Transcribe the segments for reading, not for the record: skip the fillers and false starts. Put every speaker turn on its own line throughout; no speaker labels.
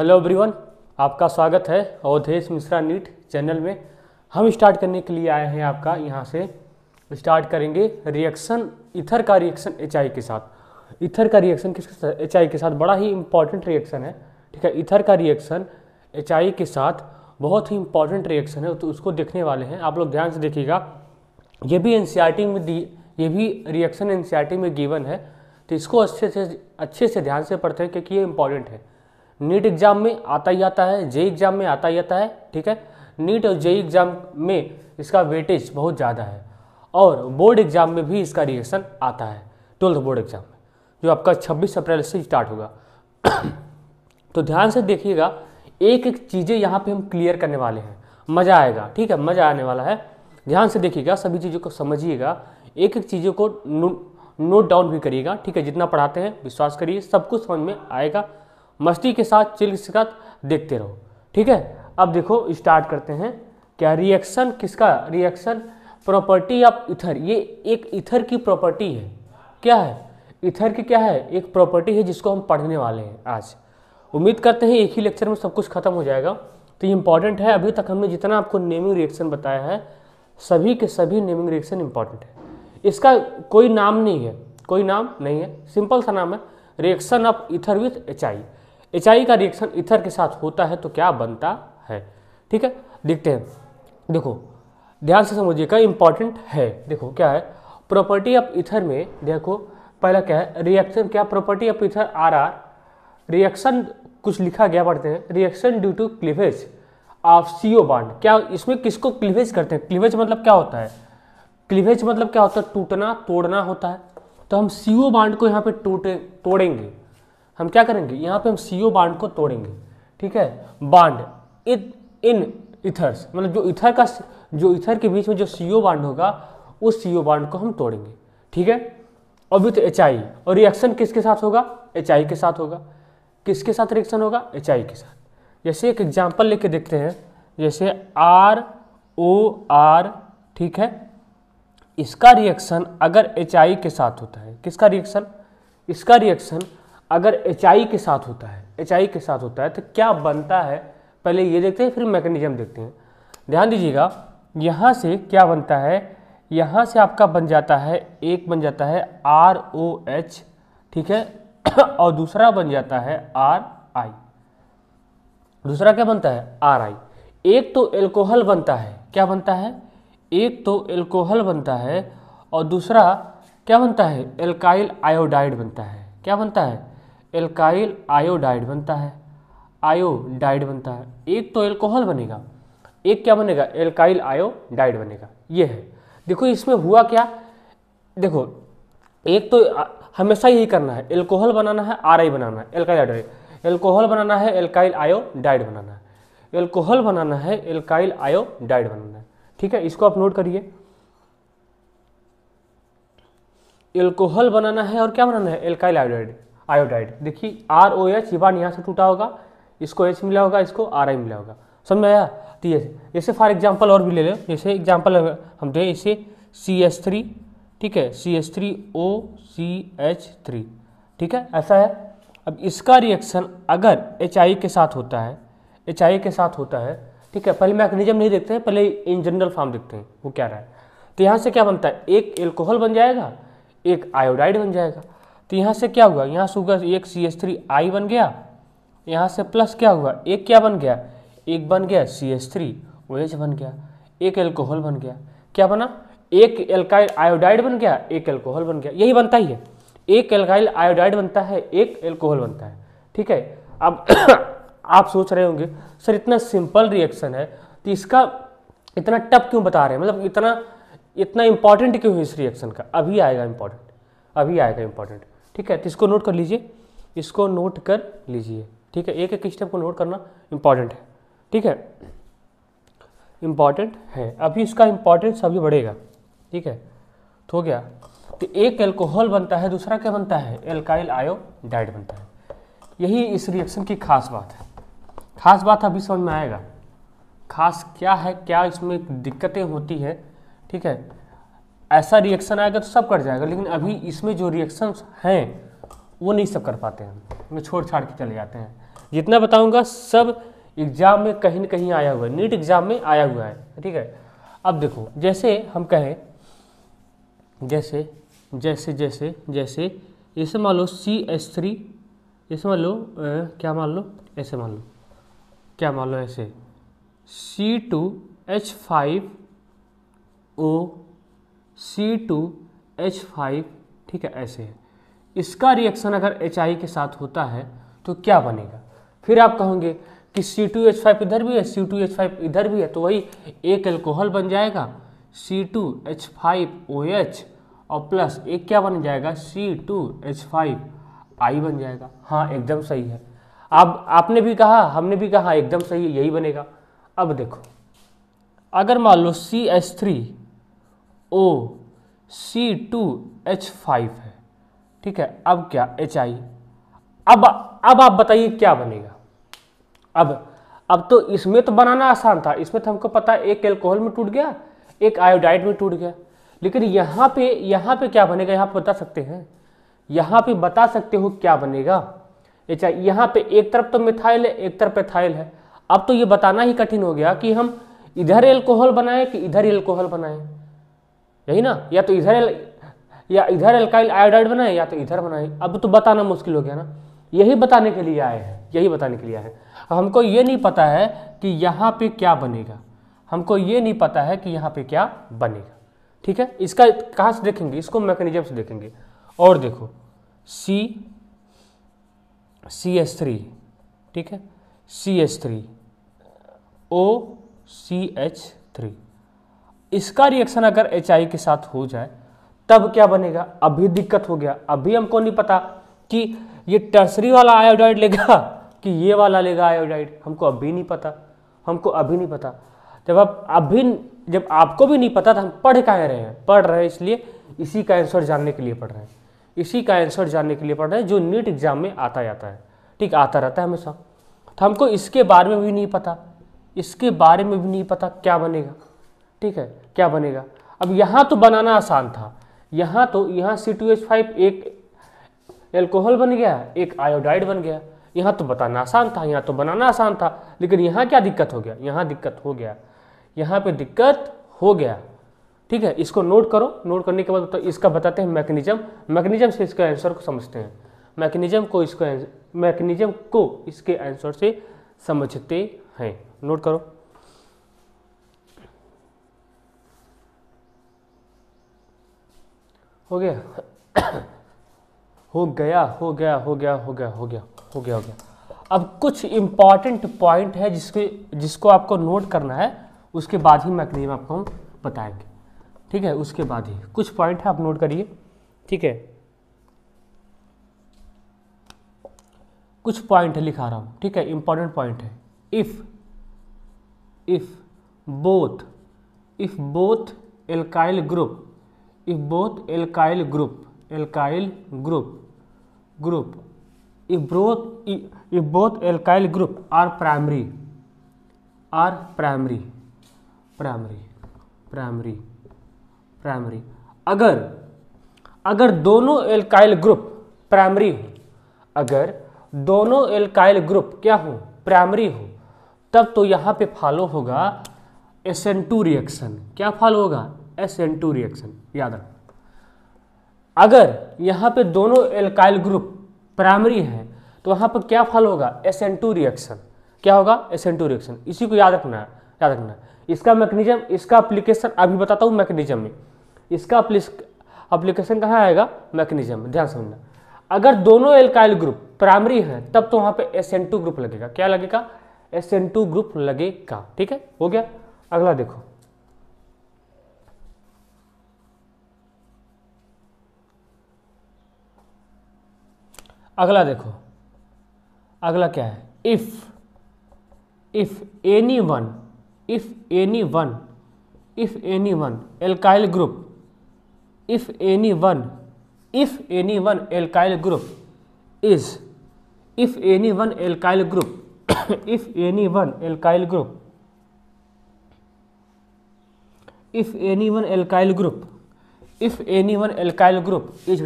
Hello everyone, आपका स्वागत है अवधेश मिश्रा नीट चैनल में। हम स्टार्ट करने के लिए आए हैं आपका यहाँ से स्टार्ट करेंगे रिएक्शन ईथर का रिएक्शन एचआई के साथ। ईथर का रिएक्शन किसके साथ? एचआई के साथ। बड़ा ही इंपॉर्टेंट रिएक्शन है, ठीक है। ईथर का रिएक्शन एचआई के साथ बहुत ही इंपॉर्टेंट रिएक्शन है, तो उसको देखने वाले हैं। आप लोग ध्यान से देखिएगा। ये भी एनसीईआरटी में ये भी रिएक्शन एनसीईआरटी में गिवन है, तो इसको अच्छे से ध्यान से पढ़ते हैं क्योंकि ये इंपॉर्टेंट है। नीट एग्जाम में आता ही आता है, जेई एग्जाम में आता ही आता है, ठीक है। नीट और जेई एग्जाम में इसका वेटेज बहुत ज़्यादा है और बोर्ड एग्जाम में भी इसका रिएक्शन आता है, 12th बोर्ड एग्जाम में, जो आपका 26 अप्रैल से स्टार्ट होगा। तो ध्यान से देखिएगा, एक एक चीज़ें यहाँ पे हम क्लियर करने वाले हैं। मज़ा आएगा, ठीक है, मज़ा आने वाला है। ध्यान से देखिएगा, सभी चीज़ों को समझिएगा, एक एक चीज़ों को नोट डाउन भी करिएगा, ठीक है। जितना पढ़ाते हैं विश्वास करिए सब कुछ समझ में आएगा। मस्ती के साथ, चिल के साथ देखते रहो, ठीक है। अब देखो स्टार्ट करते हैं। क्या रिएक्शन किसका? Reaction property of ether. ये एक ईथर की प्रॉपर्टी है। क्या है? ईथर की क्या है? एक प्रॉपर्टी है जिसको हम पढ़ने वाले हैं आज। उम्मीद करते हैं एक ही लेक्चर में सब कुछ खत्म हो जाएगा। तो ये इंपॉर्टेंट है। अभी तक हमने जितना आपको नेमिंग रिएक्शन बताया है, सभी के सभी नेमिंग रिएक्शन इंपॉर्टेंट है। इसका कोई नाम नहीं है, कोई नाम नहीं है, सिंपल सा नाम है reaction of ether with HI. HI का रिएक्शन ईथर के साथ होता है तो क्या बनता है, ठीक है। देखते हैं, देखो ध्यान से समझिएगा, इंपॉर्टेंट है। देखो क्या है प्रॉपर्टी ऑफ ईथर में। देखो पहला क्या है रिएक्शन, क्या property of ether or reaction कुछ लिखा गया, पढ़ते हैं। Reaction due to cleavage of CO bond. क्या इसमें किसको क्लीवेज करते हैं? क्लीवेज मतलब क्या होता है? क्लीवेज मतलब क्या होता है? टूटना, तोड़ना होता है। तो हम सीओ बॉन्ड को यहाँ पे तोड़ेंगे। हम क्या करेंगे? यहाँ पे हम सीओ बॉन्ड को तोड़ेंगे, ठीक है। बॉन्ड इन ईथर्स, मतलब जो ईथर के बीच में जो सीओ बॉन्ड होगा, उस सीओ बॉन्ड को हम तोड़ेंगे, ठीक है। और विथ एचआई। और रिएक्शन किसके साथ होगा? एचआई के साथ होगा। किसके साथ रिएक्शन होगा? एचआई के साथ। जैसे एक एग्जाम्पल लेके देखते हैं, जैसे ROR, ठीक है। इसका रिएक्शन अगर एचआई के साथ होता है, किसका रिएक्शन? इसका रिएक्शन अगर एचआई के साथ होता है, एचआई के साथ होता है तो क्या बनता है, पहले ये देखते हैं फिर मैकेनिज्म देखते हैं। ध्यान दीजिएगा, यहाँ से क्या बनता है? यहाँ से आपका बन जाता है, एक बन जाता है ROH, ठीक है, और दूसरा बन जाता है RI। दूसरा क्या बनता है? RI। एक तो एल्कोहल बनता है, क्या बनता है? एक तो एल्कोहल बनता है और दूसरा क्या बनता है? एल्काइल आयोडाइड बनता है। क्या बनता है? एल्काइल आयोडाइड बनता है, आयोडाइड बनता है। एक तो एल्कोहल बनेगा, एक क्या बनेगा? एल्काइल आयोडाइड बनेगा। ये है। देखो इसमें हुआ क्या, देखो एक तो हमेशा यही करना है, एल्कोहल बनाना है, RI बनाना है, एल्काइल आयोडाइड। एल्कोहल बनाना है, एल्काइल आयोडाइड बनाना है, एल्कोहल बनाना है, एल्काइल आयोडाइड बनाना है, ठीक है। इसको आप नोट करिए, एल्कोहल बनाना है और क्या बनाना है? Alkyl iodide. देखिए ROH, ये बार यहाँ से टूटा होगा, इसको H मिला होगा, इसको RI मिला होगा। समझ में आया? तो ये जैसे फॉर एग्जांपल और भी ले लो, जैसे एग्जांपल हम दे इसे CH3, ठीक है, CH3OCH3, ठीक है, ऐसा है। अब इसका रिएक्शन अगर एचआई के साथ होता है, एचआई के साथ होता है, ठीक है। पहले मैकेनिज्म नहीं देखते हैं, पहले इन जनरल फॉर्म देखते हैं वो क्या रहा है। तो यहाँ से क्या बनता है? एक एल्कोहल बन जाएगा, एक आयोडाइड बन जाएगा। तो यहाँ से क्या हुआ? यहाँ से हुआ एक CH3I बन गया, यहाँ से प्लस क्या हुआ? एक क्या बन गया? एक बन गया CH3OH बन गया, एक एल्कोहल बन गया। क्या बना? एक एल्काइल आयोडाइड बन गया, एक एल्कोहल बन गया। यही बनता ही है, एक एल्काइल आयोडाइड बनता है, एक एल्कोहल बनता है, ठीक है। अब आप सोच रहे होंगे सर इतना सिंपल रिएक्शन है तो इसका इतना टफ क्यों बता रहे हैं, मतलब इतना इंपॉर्टेंट क्यों है इस रिएक्शन का? अभी आएगा इंपॉर्टेंट, अभी आएगा इंपॉर्टेंट, ठीक है। तो इसको नोट कर लीजिए, इसको नोट कर लीजिए, ठीक है। एक एक स्टेप को नोट करना इंपॉर्टेंट है, ठीक है, इंपॉर्टेंट है। अभी इसका इंपॉर्टेंस अभी बढ़ेगा, ठीक है। तो हो गया। तो एक एल्कोहल बनता है, दूसरा क्या बनता है? एल्काइल आयोडाइड बनता है। यही इस रिएक्शन की खास बात है। खास बात अभी समझ में आएगा, खास क्या है, क्या इसमें दिक्कतें होती है, ठीक है। ऐसा रिएक्शन आएगा तो सब कर जाएगा, लेकिन अभी इसमें जो रिएक्शंस हैं वो नहीं सब कर पाते हैं, छोड़ छाड़ के चले जाते हैं। जितना बताऊंगा सब एग्जाम में कहीं न कहीं आया हुआ है, नीट एग्जाम में आया हुआ है। ठीक है, अब देखो जैसे हम कहें, जैसे जैसे जैसे जैसे जैसे मान लो CH3, जैसे मान लो क्या मान लो, ऐसे मान लो, क्या मान लो ऐसे C2H5O C2H5, ठीक है, ऐसे है। इसका रिएक्शन अगर HI के साथ होता है तो क्या बनेगा? फिर आप कहोगे कि C2H5 इधर भी है, C2H5 इधर भी है, तो वही एक अल्कोहल बन जाएगा C2H5OH और प्लस एक क्या बन जाएगा C2H5I बन जाएगा। हाँ एकदम सही है। अब आपने भी कहा, हमने भी कहा, एकदम सही है, यही बनेगा। अब देखो अगर मान लो CH3O C2H5 है, ठीक है, अब क्या HI। अब आप बताइए क्या बनेगा। अब तो इसमें तो बनाना आसान था, इसमें तो हमको पता है एक अल्कोहल में टूट गया, एक आयोडाइड में टूट गया, लेकिन यहाँ पे क्या बनेगा, यहाँ पे बता सकते हैं, यहाँ पे बता सकते हो क्या बनेगा। HI यहाँ पे एक तरफ तो मिथाइल है, एक तरफ एथाइल है। अब तो ये बताना ही कठिन हो गया कि हम इधर एल्कोहल बनाएं कि इधर एल्कोहल बनाएं, यही ना, या तो इधर एल्काइल आयोडाइड बनाएं या तो इधर बनाएं। अब तो बताना मुश्किल हो गया ना, यही बताने के लिए आए हैं, यही बताने के लिए आए हैं। हमको ये नहीं पता है कि यहाँ पे क्या बनेगा, हमको ये नहीं पता है कि यहाँ पे क्या बनेगा। ठीक है, इसका कहाँ से देखेंगे, इसको मैकेनिज्म से देखेंगे। और देखो CH3, ठीक है, CH3OCH3, इसका रिएक्शन अगर HI के साथ हो जाए तब क्या बनेगा। अभी दिक्कत हो गया, अभी हमको नहीं पता कि ये टर्सरी वाला आयोडाइड लेगा कि ये वाला लेगा आयोडाइड, हमको अभी नहीं पता, हमको अभी नहीं पता। जब आपको भी नहीं पता तो हम पढ़ काहे रहे हैं, पढ़ रहे हैं इसलिए, इसी का आंसर जानने के लिए पढ़ रहे हैं, इसी का आंसर जानने के लिए पढ़ रहे हैं जो नीट एग्जाम में आता जाता है। ठीक, आता रहता है हमेशा। तो हमको इसके बारे में भी नहीं पता, इसके बारे में भी नहीं पता क्या बनेगा। ठीक है, क्या बनेगा। अब यहाँ तो बनाना आसान था, यहाँ C2H5 एक एल्कोहल बन गया, एक आयोडाइड बन गया, यहाँ तो बताना आसान था, यहाँ तो बनाना आसान था। लेकिन यहाँ क्या दिक्कत हो गया, यहाँ दिक्कत हो गया, यहाँ पे दिक्कत हो गया। ठीक है, इसको नोट करो, नोट करने के बाद तो इसका बताते हैं मैकेनिज्म से इसके आंसर को समझते हैं, मैकेनिज्म को इसके आंसर से समझते हैं। नोट करो। हो गया हो गया हो गया हो गया हो गया हो गया हो गया हो गया। अब कुछ इंपॉर्टेंट पॉइंट है जिसको आपको नोट करना है, उसके बाद ही मैकेनिज्म आपको हम बताएंगे। ठीक है, उसके बाद ही कुछ पॉइंट है, आप नोट करिए। ठीक है, कुछ पॉइंट है लिखा रहा हूं। ठीक है, इंपॉर्टेंट पॉइंट है। If both alkyl group if both alkyl group are primary अगर दोनों एल्काइल ग्रुप प्राइमरी हो, अगर दोनों एल्काइल ग्रुप क्या हो, प्राइमरी हो, तब तो यहाँ पे फॉलो होगा SN2 रिएक्शन। क्या फॉलो होगा, SN2 रिएक्शन, याद रखो। अगर यहाँ पे दोनों एल्काइल ग्रुप प्राइमरी है तो वहाँ पर क्या फॉलो होगा, SN2 रिएक्शन। क्या होगा, SN2 रिएक्शन। इसी को याद रखना है। इसका मैकेनिज्म, इसका एप्लीकेशन अभी बताता हूँ मैकेनिज्म में, इसका एप्लीकेशन कहाँ आएगा, मैकेनिज्म में, ध्यान समझना। अगर दोनों एल्काइल ग्रुप प्राइमरी है तब तो वहाँ पे SN2 ग्रुप लगेगा। क्या लगेगा, SN2 ग्रुप लगेगा। ठीक है, हो गया। अगला देखो, अगला क्या है। If any one alkyl group is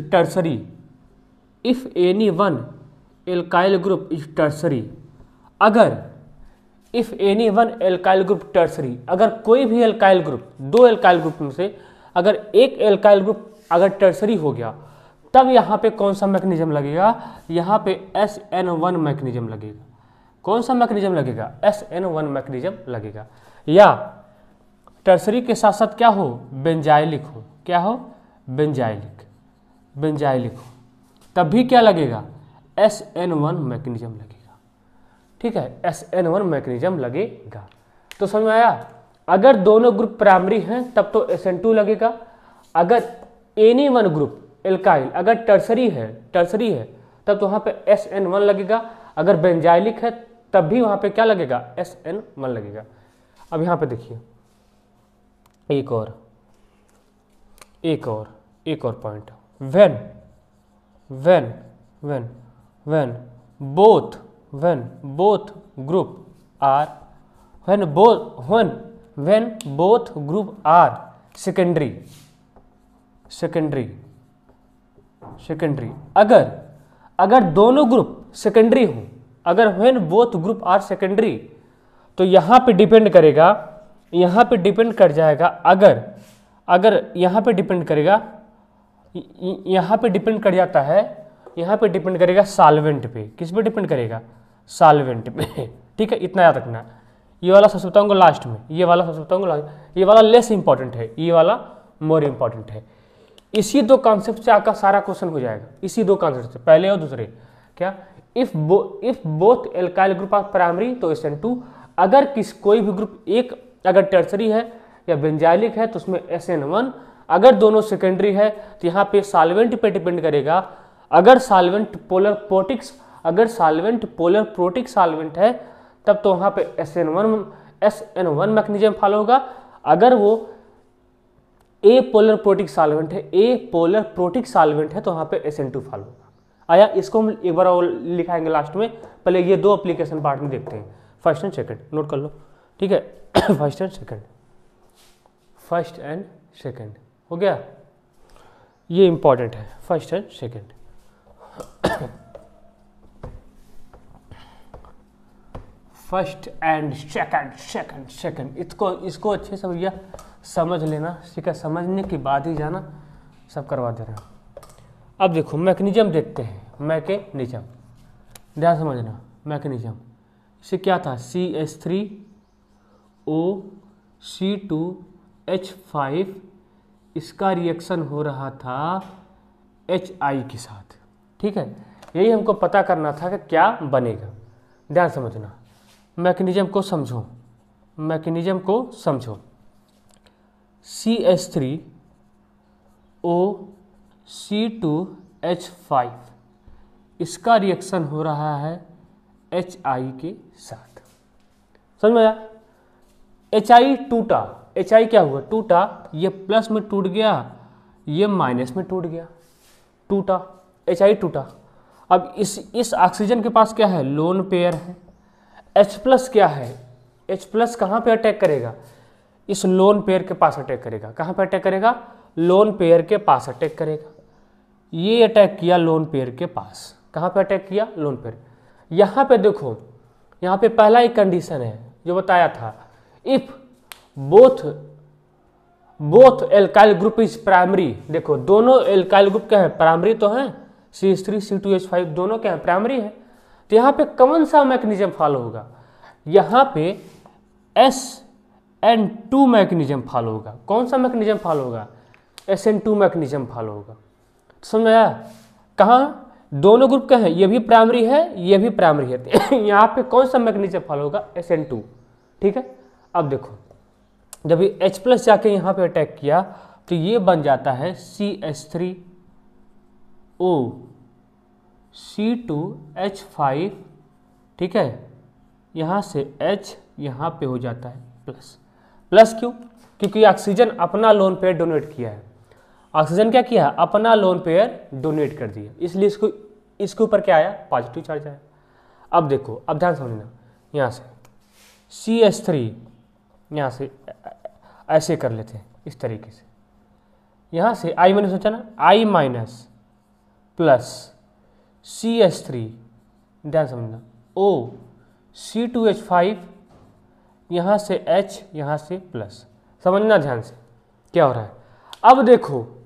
tertiary, अगर if any one alkyl group tertiary, अगर कोई भी एल्काइल ग्रुप, दो एल्काइल ग्रुप में से अगर एक एल्काइल ग्रुप अगर टर्सरी हो गया, तब यहाँ पे कौन सा मैकेनिज्म लगेगा, यहाँ पे SN1 मैकेनिज्म लगेगा। कौन सा मैकेनिज्म लगेगा, SN1 मैकेनिज्म लगेगा। या टर्सरी के साथ साथ क्या हो, बेंजाइलिक हो, क्या हो, बेंजाइलिक, बेंजाइलिक हो, तब भी क्या लगेगा, SN1 मैकेनिज्म लगेगा। ठीक है, SN1 मैकेनिज्म लगेगा। तो समझ में आया। अगर दोनों ग्रुप प्राइमरी हैं तब तो SN2 लगेगा। अगर एनी वन ग्रुप एल्काइल अगर टर्सरी है तब तो वहाँ पे SN1 लगेगा। अगर बेंजाइलिक है तब भी वहाँ पे क्या लगेगा, SN1 लगेगा। अब यहाँ पे देखिए एक और point, when both group are secondary, अगर दोनों ग्रुप सेकेंडरी हो, अगर when both group are secondary, तो यहाँ पे डिपेंड करेगा, यहाँ पे डिपेंड कर जाएगा। अगर यहाँ पे डिपेंड करेगा, यहाँ पे डिपेंड कर जाता है, यहाँ पे डिपेंड करेगा सॉल्वेंट पे। किस पे डिपेंड करेगा, सॉल्वेंट पे। ठीक है, इतना याद रखना। ये वाला सबसे बताऊंगा लास्ट में, ये वाला सबसे बताऊंगा लास्ट, ये वाला लेस इंपॉर्टेंट है, ये वाला मोर इंपॉर्टेंट है। इसी दो कॉन्सेप्ट से आपका सारा क्वेश्चन हो जाएगा, इसी दो कॉन्सेप्ट से, पहले और दूसरे। क्या, if both alkyl group are primary तो SN2, अगर कोई भी ग्रुप एक अगर टर्सरी है या बेंजाइलिक है तो उसमें SN1, अगर दोनों सेकेंडरी है तो यहाँ पे सॉल्वेंट पे डिपेंड करेगा। अगर सॉल्वेंट पोलर प्रोटिक सॉल्वेंट है तब तो वहाँ पे SN1 मैकेनिज्म फॉलो होगा। अगर वो ए पोलर प्रोटिक सॉल्वेंट है तो वहाँ पे SN2 फॉलो होगा। आया, इसको हम एक बार और लिखाएंगे लास्ट में। पहले ये दो एप्लीकेशन पार्ट में देखते हैं, फर्स्ट एंड सेकंड, नोट कर लो। ठीक है, फर्स्ट एंड सेकंड हो गया, ये इंपॉर्टेंट है, first and second. First and second, इसको अच्छे से भैया समझ लेना, ठीक है, समझने के बाद ही जाना, सब करवा दे रहा हूँ। अब देखो मैकेनिज्म देखते हैं, मैकेनिज्म ध्यान समझना। मैकेनिज्म इसे क्या था, CH3OC2H5, इसका रिएक्शन हो रहा था HI के साथ। ठीक है, यही हमको पता करना था कि क्या बनेगा। ध्यान समझना, मैकेनिज्म को समझो। CH3OC2H5, इसका रिएक्शन हो रहा है HI के साथ। समझ में आया। HI टूटा, HI क्या हुआ, टूटा, ये प्लस में टूट गया, ये माइनस में टूट गया, टूटा, HI टूटा। अब इस ऑक्सीजन के पास क्या है, लोन पेयर है। H प्लस क्या है, H प्लस कहाँ पे अटैक करेगा, इस लोन पेयर के पास अटैक करेगा। कहाँ पे अटैक करेगा, लोन पेयर के पास अटैक करेगा। ये अटैक किया लोन पेयर के पास, कहाँ पे अटैक किया, लोन पेयर। यहाँ पे देखो, यहाँ पे पहला एक कंडीशन है जो बताया था, if both alkyl group is primary. देखो दोनों एल्काइल ग्रुप क्या है, प्राइमरी तो है, CH3C2H5 दोनों क्या है, प्राइमरी है। तो यहाँ पे कौन सा मैकेनिज्म फॉलो होगा, यहाँ पे SN2 मैकेनिज्म फॉलो होगा। कौन सा मैकेनिज्म फॉलो होगा, SN2 मैकेनिज्म फॉलो होगा। समझ आया। कहाँ दोनों ग्रुप क्या है, ये भी प्राइमरी है, ये भी प्राइमरी है। यहाँ पे कौन सा मैकेनिज्म फॉलो होगा, SN2। ठीक है, अब देखो जब ये H प्लस जाके यहाँ पे अटैक किया तो ये बन जाता है CH3OC2H5। ठीक है, यहाँ से H यहाँ पे हो जाता है प्लस। प्लस क्यों, क्योंकि ऑक्सीजन अपना लोन पेयर डोनेट किया है। ऑक्सीजन क्या किया, अपना लोन पेयर डोनेट कर दिया, इसलिए इसके ऊपर क्या आया, पॉजिटिव चार्ज आया। अब देखो, अब ध्यान समझना, यहाँ से CH3 यहाँ से ऐसे कर लेते हैं इस तरीके से, यहाँ से I माइनस सोचा ना, I माइनस प्लस CH3, ध्यान समझना, C2H5, यहाँ से H, यहाँ से प्लस। समझना ध्यान से क्या हो रहा है। अब देखो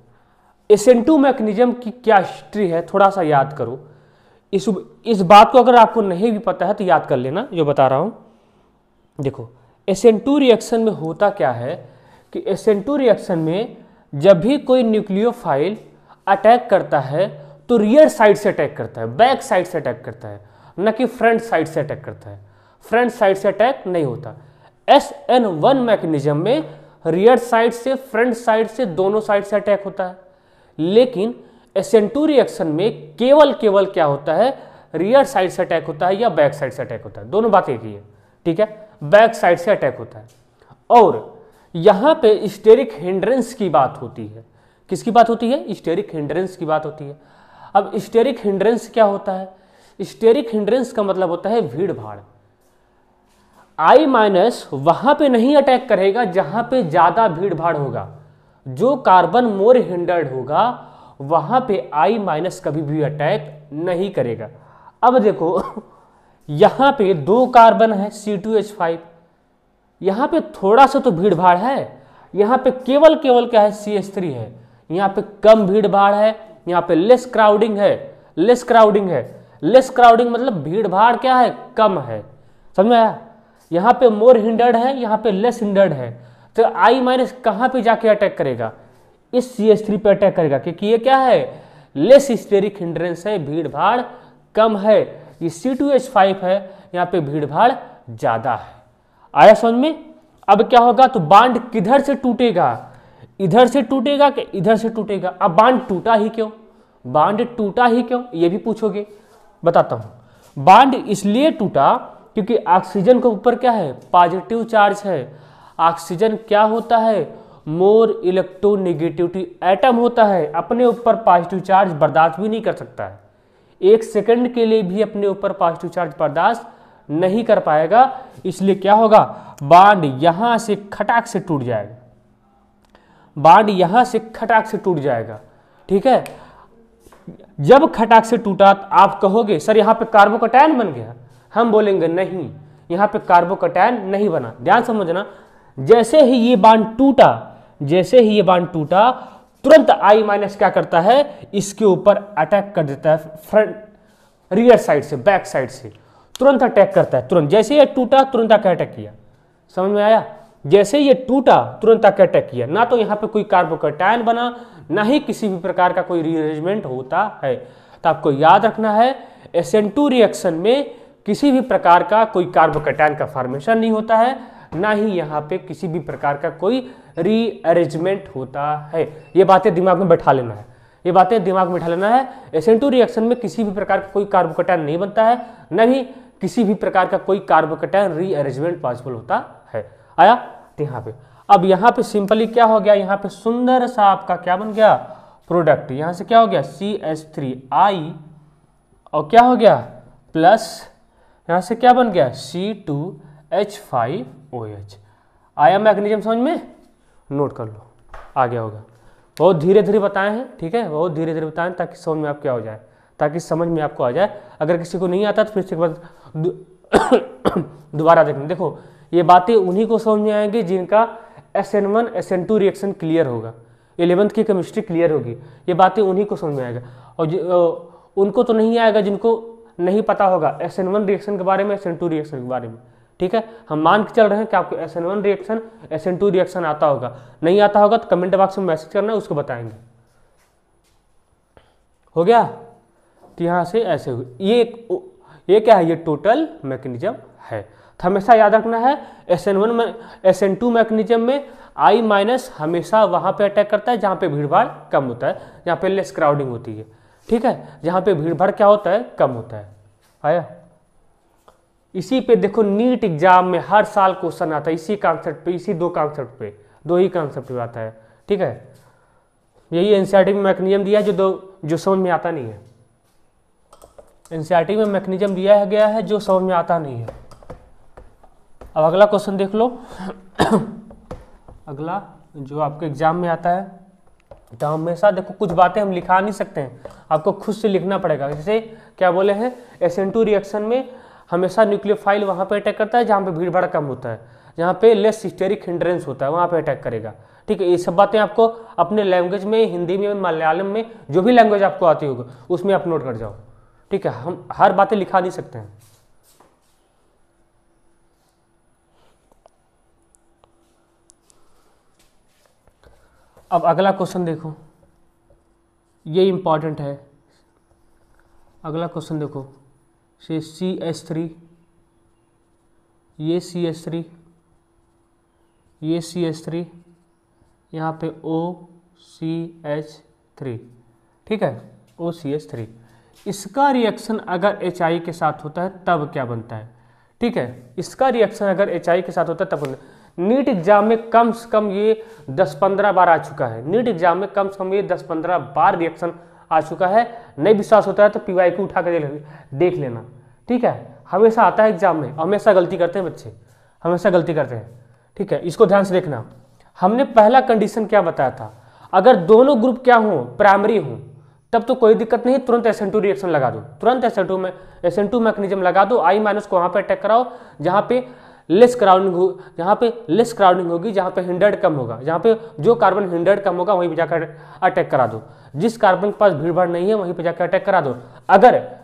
SN2 मैकेनिज्म की क्या हिस्ट्री है, थोड़ा सा याद करो। इस बात को अगर आपको नहीं भी पता है तो याद कर लेना जो बता रहा हूँ। देखो SN2 रिएक्शन में होता क्या है कि SN2 रिएक्शन में जब भी कोई न्यूक्लियोफाइल अटैक करता है तो रियर साइड से अटैक करता है, बैक साइड से अटैक करता है, न कि फ्रंट साइड से अटैक करता है। फ्रंट साइड से अटैक नहीं होता। SN1 मैकेनिज्म में रियर साइड से, फ्रंट साइड से, दोनों साइड से अटैक होता है। लेकिन SN2 रिएक्शन में केवल क्या होता है, रियर साइड से अटैक होता है या बैक साइड से अटैक होता है, दोनों बात एक ही है, ठीक है। बैक साइड से अटैक होता है। और यहां पे स्टेरिक हिंड्रेंस की बात होती है। किसकी बात होती है? स्टेरिक हिंड्रेंस की बात होती है। अब स्टेरिक हिंड्रेंस क्या होता है? स्टेरिक हिंड्रेंस का मतलब होता है भीड़ भाड़। I- वहां पे नहीं अटैक करेगा जहां पे ज्यादा भीड़ भाड़ होगा। जो कार्बन मोर हिंडर्ड होगा वहां पे I- कभी भी अटैक नहीं करेगा। अब देखो यहां पे 2 कार्बन है C2H5, यहां पे थोड़ा सा तो भीड़ भाड़ है, यहां पे केवल क्या है, CH3 है। यहां पे कम भीड़ भाड़ है, यहां पे लेस क्राउडिंग है। लेस क्राउडिंग मतलब भीड़ भाड़ क्या है, कम है। समझ में आया? यहां पे मोर हिंडर्ड है, यहां पे लेस हिंडर्ड है। तो I- कहां पे जाके अटैक करेगा? इस CH3 पे अटैक करेगा, क्योंकि ये क्या है, लेस स्टेरिक हिंड्रेंस है, भीड़ भाड़ कम है। ये C2H5 है, यहाँ पे भीड़ भाड़ ज्यादा है। आया समझ में? अब क्या होगा, तो बांड किधर से टूटेगा? इधर से टूटेगा कि इधर से टूटेगा? अब बांड टूटा ही क्यों? बांड टूटा ही क्यों, ये भी पूछोगे। बताता हूं। बांड इसलिए टूटा क्योंकि ऑक्सीजन के ऊपर क्या है, पॉजिटिव चार्ज है। ऑक्सीजन क्या होता है, मोर इलेक्ट्रोनेगेटिविटी एटम होता है, अपने ऊपर पॉजिटिव चार्ज बर्दाश्त भी नहीं कर सकता है। 1 सेकंड के लिए भी अपने ऊपर पॉजिटिव चार्ज बर्दाश्त नहीं कर पाएगा। इसलिए क्या होगा, बांड यहां से खटाक से टूट जाएगा। बांड यहां से खटाक से टूट जाएगा, ठीक है। जब खटाक से टूटा तो आप कहोगे सर यहां पे कार्बोकैटायन बन गया। हम बोलेंगे नहीं, यहां पे कार्बोकैटायन नहीं बना। ध्यान समझना, जैसे ही ये बांड टूटा तुरंत I- क्या करता है, इसके ऊपर अटैक कर देता है। फ्रंट, रियर साइड से, बैक साइड से तुरंत अटैक करता है। तुरंत जैसे ये टूटा तुरंत आके अटैक किया। समझ में आया? जैसे ये टूटा तुरंत आके अटैक किया। ना तो यहाँ पे कोई कार्बोकैटायन बना, ना ही किसी भी प्रकार का कोई रीअरेंजमेंट होता है। तो आपको याद रखना है SN2 रिएक्शन में किसी भी प्रकार का कोई कार्बोकैटायन का फॉर्मेशन नहीं होता है, ना ही यहाँ पे किसी भी प्रकार का कोई रीअरेंजमेंट होता है। ये बातें दिमाग में बैठा लेना है। SN2 रिएक्शन में किसी भी प्रकार का कोई कार्बोकैटायन नहीं बनता है, न ही किसी भी प्रकार का कोई कार्बोकैटायन रीअरेंजमेंट पॉसिबल होता है। आया तो यहाँ पे। अब यहाँ पे सिंपली क्या हो गया, यहाँ पे सुंदर सा आपका क्या बन गया, प्रोडक्ट। यहाँ से क्या हो गया, CH3I, और क्या हो गया प्लस, यहाँ से क्या बन गया, C2H5OH। आया मैकेनिज्म समझ में? नोट कर लो, आ गया होगा। बहुत धीरे धीरे बताए हैं, ठीक है, बहुत धीरे धीरे बताएं ताकि समझ में आप क्या हो जाए, ताकि समझ में आपको आ जाए। अगर किसी को नहीं आता तो फिर से एक बार दोबारा देखना। देखो ये बातें उन्हीं को समझ में आएंगी जिनका SN1 SN2 रिएक्शन क्लियर होगा, 11th की केमिस्ट्री क्लियर होगी। ये बातें उन्हीं को समझ में आएगा, और उनको तो नहीं आएगा जिनको नहीं पता होगा SN1 रिएक्शन के बारे में, SN2 रिएक्शन के बारे में। ठीक है, हम मान के चल रहे हैं कि आपको SN1 रिएक्शन SN2 रिएक्शन आता होगा। नहीं आता होगा तो कमेंट बॉक्स में मैसेज करना, उसको बताएंगे। हो गया? तो यहाँ से ऐसे ये क्या है, ये टोटल मैकेनिज्म है। तो हमेशा याद रखना है SN1 में, SN2 मैकेनिज्म में I- हमेशा वहां पे अटैक करता है जहां पे भीड़ भाड़ कम होता है, जहां पे लेस क्राउडिंग होती है। ठीक है, जहां पे भीड़ भाड़ क्या होता है, कम होता है। आया? इसी पे देखो नीट एग्जाम में हर साल क्वेश्चन आता है, इसी कॉन्सेप्ट पे, इसी दो ही कॉन्सेप्ट पे आता है। ठीक है, यही एनसीईआरटी में मैकेनिज्म दिया है जो समझ में आता नहीं है। एनसीईआरटी में मैकेनिज्म दिया गया है जो समझ में आता नहीं है। अब अगला क्वेश्चन देख लो। अगला जो आपके एग्जाम में आता है, तो हमेशा देखो कुछ बातें हम लिखा नहीं सकते हैं, आपको खुद से लिखना पड़ेगा। जैसे क्या बोले हैं, SN2 रिएक्शन में हमेशा न्यूक्लियोफाइल वहाँ पे अटैक करता है जहाँ पे भीड़ भाड़ कम होता है, जहाँ पे लेस हिस्टेरिक हिंड्रेंस होता है, वहाँ पे अटैक करेगा। ठीक है, ये सब बातें आपको अपने लैंग्वेज में, हिंदी में, मलयालम में, जो भी लैंग्वेज आपको आती होगी उसमें आप नोट कर जाओ। ठीक है, हम हर बातें लिखा नहीं सकते हैं। अब अगला क्वेश्चन देखो, ये इंपॉर्टेंट है। अगला क्वेश्चन देखो, से CH3, ये CH3, ये CH3, यहाँ पे OCH3। ठीक है, OCH3, इसका रिएक्शन अगर HI के साथ होता है तब क्या बनता है। ठीक है, इसका रिएक्शन अगर HI के साथ होता है तब बनता है। नीट एग्जाम में कम से कम ये 10-15 बार आ चुका है। नीट एग्जाम में कम से कम ये 10-15 बार रिएक्शन आ चुका है। नहीं विश्वास होता है तो PYQ उठा कर देख लेना। ठीक है, हमेशा आता है एग्जाम में, हमेशा गलती करते हैं बच्चे, हमेशा गलती करते हैं। ठीक है, इसको ध्यान से देखना। हमने पहला कंडीशन क्या बताया था, अगर दोनों ग्रुप क्या हो, प्राइमरी हो, तब तो कोई दिक्कत नहीं, तुरंत SN2 रिएक्शन लगा दो, तुरंत SN2 मैकेनिज्म लगा दो। I- को वहाँ पे अटैक कराओ जहाँ पे लेस क्राउडिंग हो, जहाँ पे लेस क्राउडिंग होगी, जहाँ पे हिंडर्ड कम होगा, जहाँ पे जो कार्बन हिंडर्ड कम होगा वहीं पे जाकर अटैक करा दो। जिस कार्बन के पास भीड़ भाड़ नहीं है वहीं पे जाकर अटैक करा दो। अगर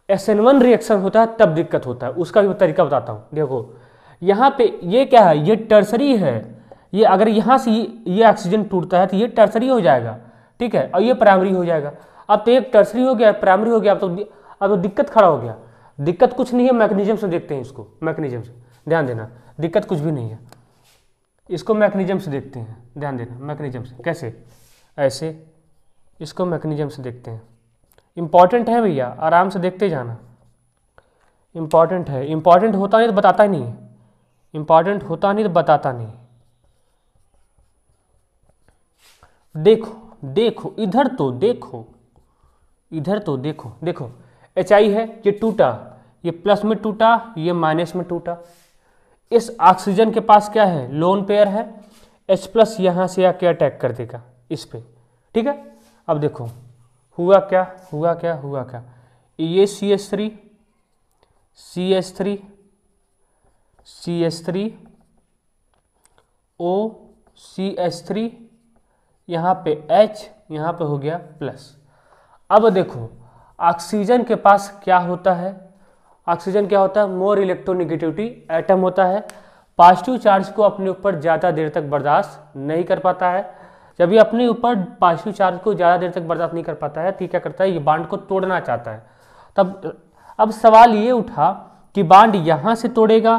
SN1 रिएक्शन होता है तब दिक्कत होता है, उसका भी तरीका बताता हूँ। देखो यहाँ पे ये क्या है, ये टर्सरी है। ये अगर यहाँ से ये ऑक्सीजन टूटता है तो ये टर्सरी हो जाएगा। ठीक है, और ये प्राइमरी हो जाएगा। अब तो एक टर्सरी हो गया, प्राइमरी हो गया, अब तो दिक्कत खड़ा हो गया। दिक्कत कुछ नहीं है, मैकेनिज्म से देखते हैं इसको, मैकेनिज्म से ध्यान देना, दिक्कत कुछ भी नहीं है। इसको मैकेनिज्म से देखते हैं, ध्यान देना, मैकेनिज्म से कैसे, ऐसे, इसको मैकेनिज्म से देखते हैं। इंपॉर्टेंट है भैया, आराम से देखते जाना, इंपॉर्टेंट है। इंपॉर्टेंट होता नहीं तो बताता ही नहीं, इंपॉर्टेंट होता नहीं तो बताता नहीं। देखो देखो, इधर तो देखो, इधर तो देखो, देखो HI है, ये टूटा, ये प्लस में टूटा, ये माइनस में टूटा। इस ऑक्सीजन के पास क्या है, लोन पेयर है, H+ यहाँ से आके अटैक कर देगा इस पे। ठीक है, अब देखो हुआ क्या, हुआ क्या, हुआ क्या, ये CH3, CH3, CH3, OCH3, यहाँ पे H, यहाँ पे हो गया प्लस। अब देखो ऑक्सीजन के पास क्या होता है, ऑक्सीजन क्या होता है, मोर इलेक्ट्रोनेगेटिविटी एटम होता है। पॉजिटिव चार्ज को अपने ऊपर ज़्यादा देर तक बर्दाश्त नहीं कर पाता है। जब ये अपने ऊपर पॉजिटिव चार्ज को ज़्यादा देर तक बर्दाश्त नहीं कर पाता है तो क्या करता है, ये बांड को तोड़ना चाहता है। तब अब सवाल ये उठा कि बांड यहाँ से तोड़ेगा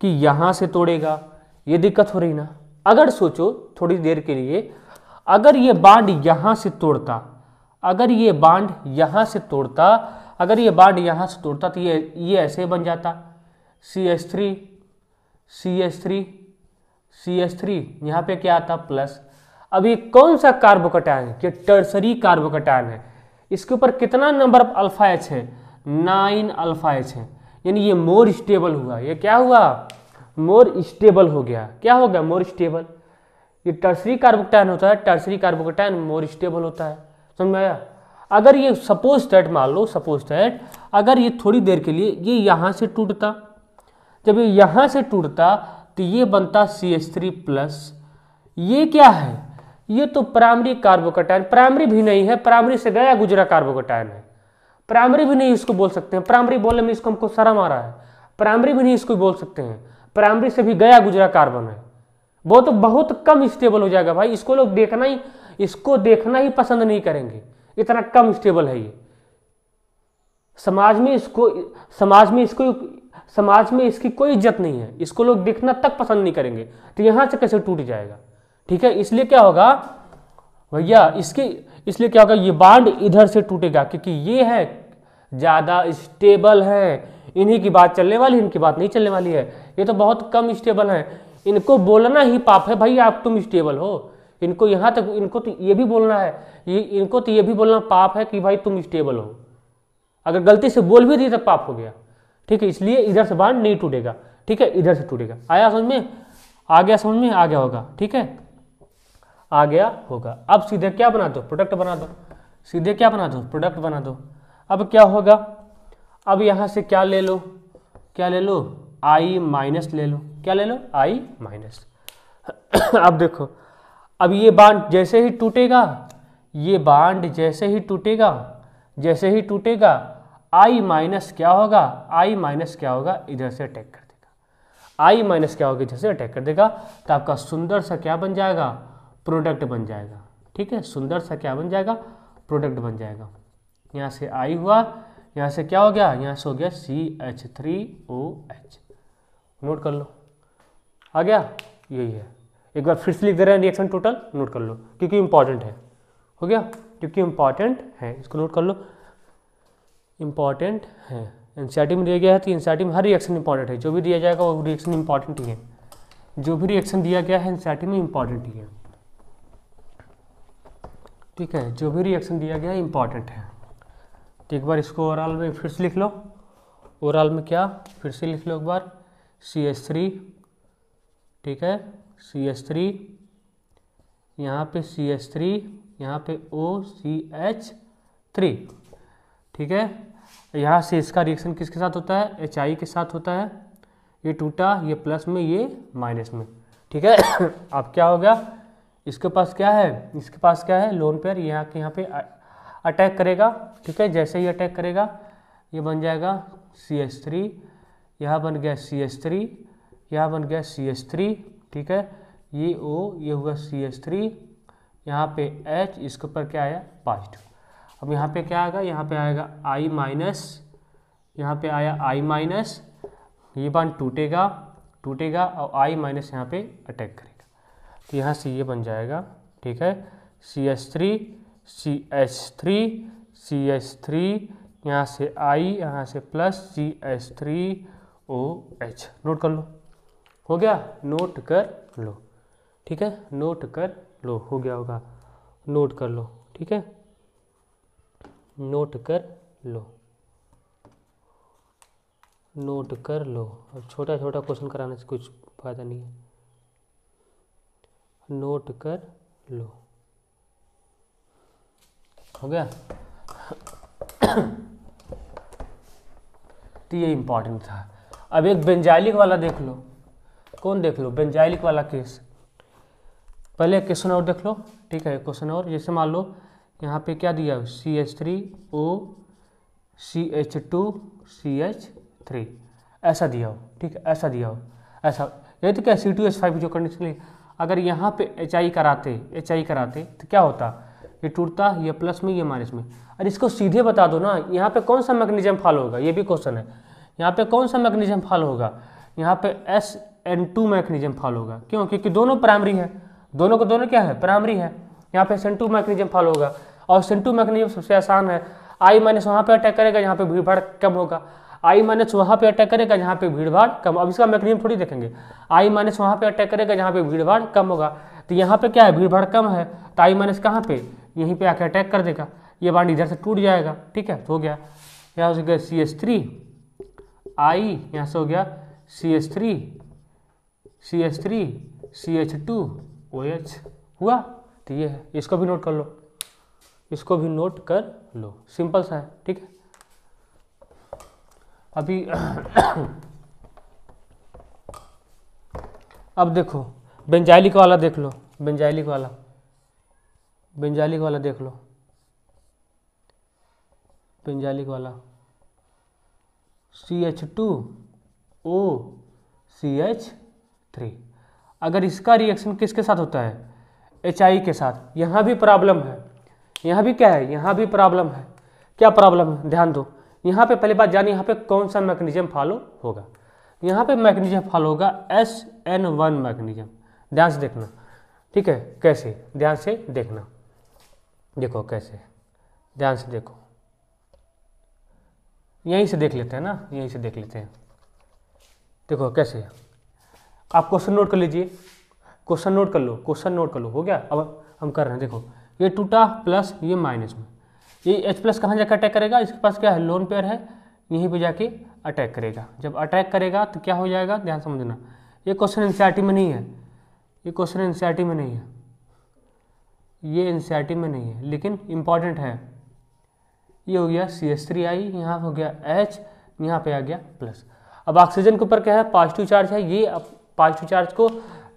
कि यहाँ से तोड़ेगा, ये दिक्कत हो रही ना। अगर सोचो थोड़ी देर के लिए, अगर ये बांड यहाँ से तोड़ता, अगर ये बांड यहाँ से तोड़ता, अगर ये बांड यहाँ से तोड़ता तो ये ऐसे बन जाता, CH3, CH3, CH3, यहाँ पे क्या आता प्लस। अब ये कौन सा कार्बोकैटायन है, ये टर्सरी कार्बोकैटायन है। इसके ऊपर कितना नंबर ऑफ अल्फा H है, 9 अल्फा H है, यानी ये मोर स्टेबल हुआ। ये क्या हुआ, मोर स्टेबल हो गया। क्या हो गया, मोर स्टेबल। ये टर्सरी कार्बोकैटायन होता है, टर्सरी कार्बोकैटायन मोर स्टेबल होता है, समझ में आया। अगर ये सपोज दैट, मान लो सपोज दैट, अगर ये थोड़ी देर के लिए ये यहाँ से टूटता, जब ये यहाँ से टूटता तो ये बनता CH3+। ये क्या है, ये तो प्राइमरी कार्बोकैटायन, प्राइमरी भी नहीं है, प्राइमरी से गया गुजरा कार्बोकैटायन है। प्राइमरी भी नहीं इसको बोल सकते हैं, प्राइमरी बोलने में इसको हमको शर्म आ रहा है। प्राइमरी भी नहीं इसको बोल सकते हैं, प्राइमरी से भी गया गुजरा कार्बन है। वो तो बहुत कम स्टेबल हो जाएगा भाई, इसको लोग इसको देखना ही पसंद नहीं करेंगे, इतना कम स्टेबल है ये। समाज में इसकी कोई इज्जत नहीं है, इसको लोग देखना तक पसंद नहीं करेंगे, तो यहां से कैसे टूट जाएगा। ठीक है, इसलिए क्या होगा भैया, इसलिए क्या होगा, ये बांड इधर से टूटेगा क्योंकि ये है ज्यादा स्टेबल है। इन्हीं की बात चलने वाली, इनकी बात नहीं चलने वाली है। ये तो बहुत कम स्टेबल है, इनको बोलना ही पाप है भाई आप तुम स्टेबल हो। इनको यहाँ तक, इनको तो ये भी बोलना है, इनको तो ये भी बोलना पाप है कि भाई तुम स्टेबल हो। अगर गलती से बोल भी दी तो पाप हो गया। ठीक है, इसलिए इधर से बांड नहीं टूटेगा। ठीक है, इधर से टूटेगा। आया समझ में, आ गया समझ में, आ गया होगा। ठीक है, आ गया होगा। अब सीधे क्या बना दो, प्रोडक्ट बना दो, सीधे क्या बना दो, प्रोडक्ट बना दो। अब क्या होगा, अब यहाँ से क्या ले लो, क्या ले लो, आई माइनस ले लो, क्या ले लो, आई माइनस। अब देखो, अब ये बांड जैसे ही टूटेगा, ये बांड जैसे ही टूटेगा, जैसे ही टूटेगा आई माइनस क्या होगा, आई माइनस क्या होगा, इधर से अटैक कर देगा, आई माइनस क्या होगा, इधर से अटैक कर देगा। तो आपका सुंदर सा क्या बन जाएगा, प्रोडक्ट बन जाएगा। ठीक है, सुंदर सा क्या बन जाएगा, प्रोडक्ट बन जाएगा। यहाँ से आई हुआ, यहाँ से क्या हो गया, यहाँ से हो गया CH3OH। नोट कर लो, आ गया, यही है। एक बार फिर से लिख दे रहे हैं रिएक्शन टोटल, नोट कर लो क्योंकि इंपॉर्टेंट है। हो गया, क्योंकि इंपॉर्टेंट है, इसको नोट कर लो, इंपॉर्टेंट है। एनसीईआरटी में दिया गया है तो एनसीईआरटी में हर रिएक्शन इंपॉर्टेंट है, जो भी दिया जाएगा वो रिएक्शन इंपॉर्टेंट ही है। जो भी रिएक्शन दिया गया है एनसीईआरटी में इंपॉर्टेंट ही है। ठीक है, जो भी रिएक्शन दिया गया है इंपॉर्टेंट है। तो एक बार इसको ओवरऑल में फिर से लिख लो, ओवरऑल में क्या, फिर से लिख लो एक बार, CH3, ठीक है, CH3, यहाँ पे CH3, यहाँ पे OCH3, ठीक है। यहाँ से इसका रिएक्शन किसके साथ होता है, HI के साथ होता है। ये टूटा, ये प्लस में, ये माइनस में, ठीक है। अब क्या हो गया, इसके पास क्या है, इसके पास क्या है, लोन पेयर, यहाँ के यहाँ पे अटैक करेगा। ठीक है, जैसे ही अटैक करेगा ये बन जाएगा CH3, यहाँ बन गया CH3, यहाँ बन गया CH3, ठीक है, ये O, ये हुआ CH3, यहाँ पे H, इसके ऊपर क्या आया, पॉजिटिव। अब यहाँ पे क्या आएगा, यहाँ पे आएगा I माइनस, यहाँ पे आया I माइनस, ये बांड टूटेगा, टूटेगा और I माइनस यहाँ पे अटैक करेगा। तो यहाँ से ये बन जाएगा, ठीक है, CH3, CH3, CH3, यहाँ से I, यहाँ से प्लस CH3OH। नोट कर लो, हो गया, नोट कर लो, ठीक है, नोट कर लो, हो गया होगा, नोट कर लो, ठीक है, नोट कर लो, नोट कर लो। अब छोटा छोटा क्वेश्चन कराने से कुछ फायदा नहीं है, नोट कर लो, हो गया। तो ये इंपॉर्टेंट था। अब एक बेंजाइलिक वाला देख लो, कौन देख लो, बेंजाइलिक वाला केस। पहले क्वेश्चन और देख लो, ठीक है, क्वेश्चन और, जैसे मान लो यहाँ पे क्या दिया, CH3O CH2CH3 ऐसा दिया हो, ठीक है, ऐसा दिया हो, ऐसा, ये तो क्या C2H5 जो कंडीशन है। अगर यहाँ पे HI कराते तो क्या होता, ये टूटता, ये प्लस में, ये माइनस में। और इसको सीधे बता दो ना, यहाँ पे कौन सा मैकेनिज्म फॉलो होगा, ये भी क्वेश्चन है। यहाँ पे कौन सा मैकेनिज्म फॉलो होगा, यहाँ पे SN2 मैकेनिज्म फॉलो होगा। क्यों, क्योंकि दोनों प्राइमरी है, दोनों को दोनों क्या है, प्राइमरी है। यहाँ पे SN2 मैकेनिज्म फॉलो होगा, और SN2 मैकेनिज्म सबसे आसान है। I माइनस वहाँ पे अटैक करेगा जहाँ पे भीड़ भाड़ कम होगा, I माइनस वहाँ पे अटैक करेगा जहाँ पे भीड़ भाड़ कम। अब इसका मैकेनिज्म थोड़ी देखेंगे, I माइनस वहाँ पे अटैक करेगा जहाँ पे भीड़ भाड़ कम होगा। तो यहाँ पे क्या है, भीड़ भाड़ कम है, तो I माइनस कहाँ पे, यहीं पे आके अटैक कर देगा, ये बांड इधर से टूट जाएगा। ठीक है, तो हो गया, यहाँ से गया CH3 I, यहाँ से हो गया CH3 CH2OH हुआ। तो ये है, इसको भी नोट कर लो, इसको भी नोट कर लो, सिंपल सा है। ठीक है, अभी अब देखो बेंजाइलिक वाला देख लो, बेंजाइलिक वाला देख लो, बेंजाइलिक वाला CH2OCH3। अगर इसका रिएक्शन किसके साथ होता है, HI के साथ। यहाँ भी प्रॉब्लम है, यहाँ भी क्या है, यहाँ भी प्रॉब्लम है। क्या प्रॉब्लम है, ध्यान दो। यहाँ पे पहली बात जानिए, यहाँ पे कौन सा मैकेनिज्म फॉलो होगा। यहाँ पे मैकेनिज्म फॉलो होगा SN1 मैकेनिज्म। ध्यान से देखना, ठीक है, कैसे, ध्यान से देखना, देखो कैसे, ध्यान से देखो, यहीं से देख लेते हैं ना, यहीं से देख लेते हैं। देखो कैसे, आप क्वेश्चन नोट कर लीजिए, क्वेश्चन नोट कर लो, क्वेश्चन नोट कर लो, हो गया। अब हम कर रहे हैं, देखो ये टूटा प्लस ये माइनस में, ये H प्लस कहाँ जाकर अटैक करेगा, इसके पास क्या है, लोन पेयर है, यहीं पे जाके अटैक करेगा। जब अटैक करेगा तो क्या हो जाएगा, ध्यान समझना। ये क्वेश्चन एनसीईआरटी में नहीं है, ये क्वेश्चन एनसीईआरटी में नहीं है, ये एनसीईआरटी में नहीं है, लेकिन इम्पॉर्टेंट है। ये हो गया CH3I, यहाँ हो गया H, यहाँ पे आ गया प्लस। अब ऑक्सीजन के ऊपर क्या है, पॉजिटिव चार्ज है, ये अब पॉजिटिव चार्ज को